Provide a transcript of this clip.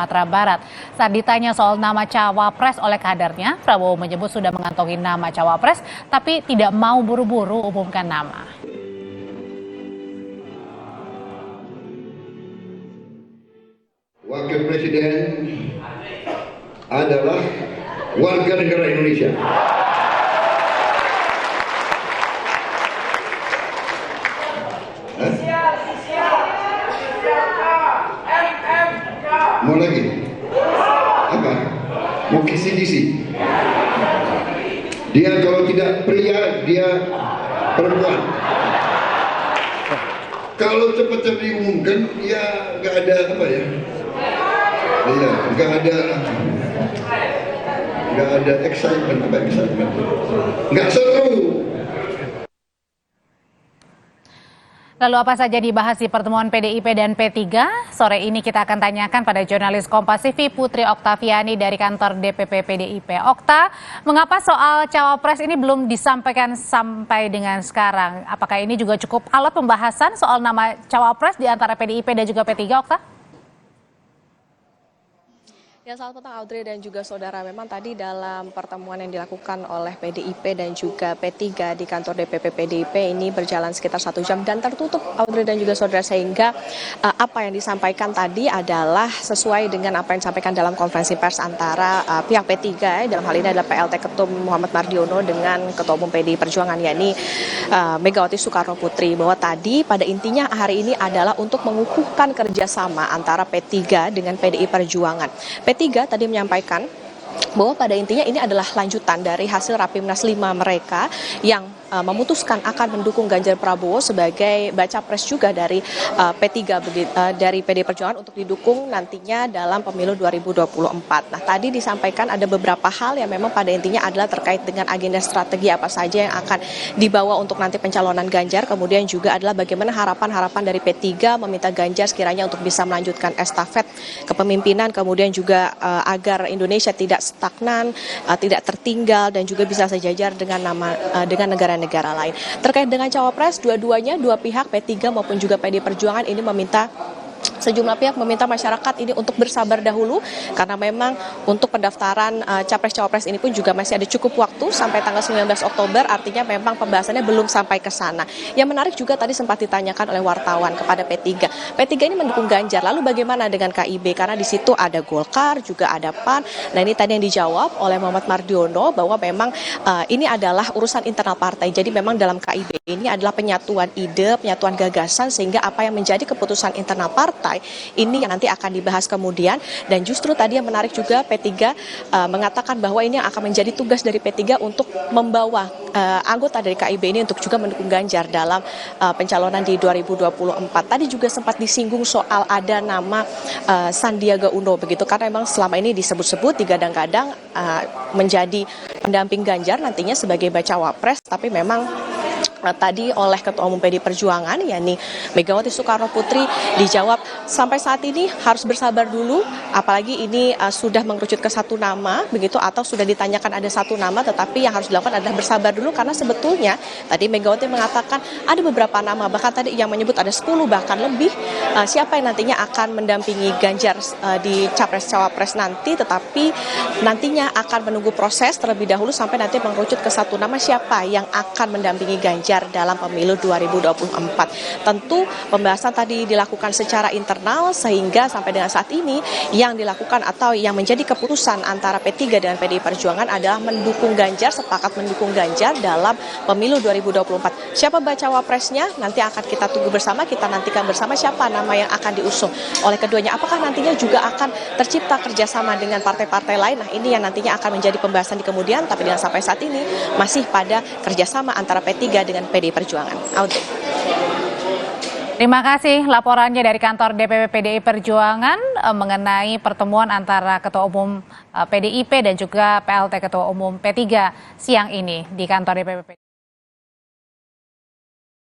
Sumatera Barat. Saat ditanya soal nama cawapres oleh kadernya, Prabowo menyebut sudah mengantongi nama cawapres, tapi tidak mau buru-buru umumkan nama. Wakil Presiden adalah warga negara Indonesia. Mau lagi? Apa? Mau kisi-kisi? Dia kalau tidak pria, dia perempuan. Kalau cepat-cepat diumumkan, ya nggak ada apa ya? Iya, nggak ada excitement, nggak seru. Lalu apa saja dibahas di pertemuan PDIP dan P3? Sore ini kita akan tanyakan pada jurnalis Kompas TV Putri Oktaviani dari kantor DPP PDIP. Okta, mengapa soal cawapres ini belum disampaikan sampai dengan sekarang? Apakah ini juga cukup alat pembahasan soal nama cawapres di antara PDIP dan juga P3, Okta? Ya, selamat petang Audrey dan juga saudara. Memang tadi dalam pertemuan yang dilakukan oleh PDIP dan juga P3 di kantor DPP PDIP ini berjalan sekitar 1 jam dan tertutup Audrey dan juga saudara, sehingga apa yang disampaikan tadi adalah sesuai dengan apa yang disampaikan dalam konferensi pers antara pihak P3, dalam hal ini adalah PLT Ketum Muhammad Mardiono dengan Ketua Umum PDI Perjuangan yakni Megawati Soekarno Putri, bahwa tadi pada intinya hari ini adalah untuk mengukuhkan kerjasama antara P3 dengan PDI Perjuangan. P3 tadi menyampaikan bahwa pada intinya ini adalah lanjutan dari hasil Rapimnas 5 mereka yang memutuskan akan mendukung Ganjar Prabowo sebagai baca pres juga dari P3 dari PD Perjuangan untuk didukung nantinya dalam pemilu 2024. Nah, tadi disampaikan ada beberapa hal yang memang pada intinya adalah terkait dengan agenda strategi apa saja yang akan dibawa untuk nanti pencalonan Ganjar, kemudian juga adalah bagaimana harapan-harapan dari P3 meminta Ganjar sekiranya untuk bisa melanjutkan estafet kepemimpinan, kemudian juga agar Indonesia tidak stagnan, tidak tertinggal dan juga bisa sejajar dengan negara lain. Terkait dengan cawapres, dua pihak P3 maupun juga PD Perjuangan ini sejumlah pihak meminta masyarakat ini untuk bersabar dahulu karena memang untuk pendaftaran capres-cawapres ini pun juga masih ada cukup waktu sampai tanggal 19 Oktober, artinya memang pembahasannya belum sampai ke sana. Yang menarik juga tadi sempat ditanyakan oleh wartawan kepada P3. P3 ini mendukung Ganjar, lalu bagaimana dengan KIB? Karena di situ ada Golkar, juga ada PAN. Nah, ini tadi yang dijawab oleh Muhammad Mardiono bahwa memang ini adalah urusan internal partai. Jadi memang dalam KIB ini adalah penyatuan ide, penyatuan gagasan, sehingga apa yang menjadi keputusan internal partai ini yang nanti akan dibahas kemudian. Dan justru tadi yang menarik juga P3 mengatakan bahwa ini yang akan menjadi tugas dari P3 untuk membawa anggota dari KIB ini untuk juga mendukung Ganjar dalam pencalonan di 2024. Tadi juga sempat disinggung soal ada nama Sandiaga Uno begitu, karena memang selama ini disebut-sebut digadang-gadang menjadi pendamping Ganjar nantinya sebagai bacawa pres, tapi memang tadi oleh Ketua Umum PDI Perjuangan yakni Megawati Soekarno Putri dijawab sampai saat ini harus bersabar dulu, apalagi ini sudah mengerucut ke satu nama begitu, atau sudah ditanyakan ada satu nama, tetapi yang harus dilakukan adalah bersabar dulu karena sebetulnya tadi Megawati mengatakan ada beberapa nama, bahkan tadi yang menyebut ada 10 bahkan lebih siapa yang nantinya akan mendampingi Ganjar di capres-cawapres nanti, tetapi nantinya akan menunggu proses terlebih dahulu sampai nanti mengerucut ke satu nama siapa yang akan mendampingi Ganjar dalam pemilu 2024. Tentu pembahasan tadi dilakukan secara internal sehingga sampai dengan saat ini yang dilakukan atau yang menjadi keputusan antara P3 dengan PDI Perjuangan adalah mendukung Ganjar, sepakat mendukung Ganjar dalam pemilu 2024. Siapa bacawa presnya nanti akan kita tunggu bersama, kita nantikan bersama siapa nama yang akan diusung oleh keduanya. Apakah nantinya juga akan tercipta kerjasama dengan partai-partai lain? Nah, ini yang nantinya akan menjadi pembahasan di kemudian, tapi dengan sampai saat ini masih pada kerjasama antara P3 dengan PDI Perjuangan. Audrey. Terima kasih laporannya dari kantor DPP PDI Perjuangan mengenai pertemuan antara Ketua Umum PDIP dan juga PLT Ketua Umum P3 siang ini di kantor DPP.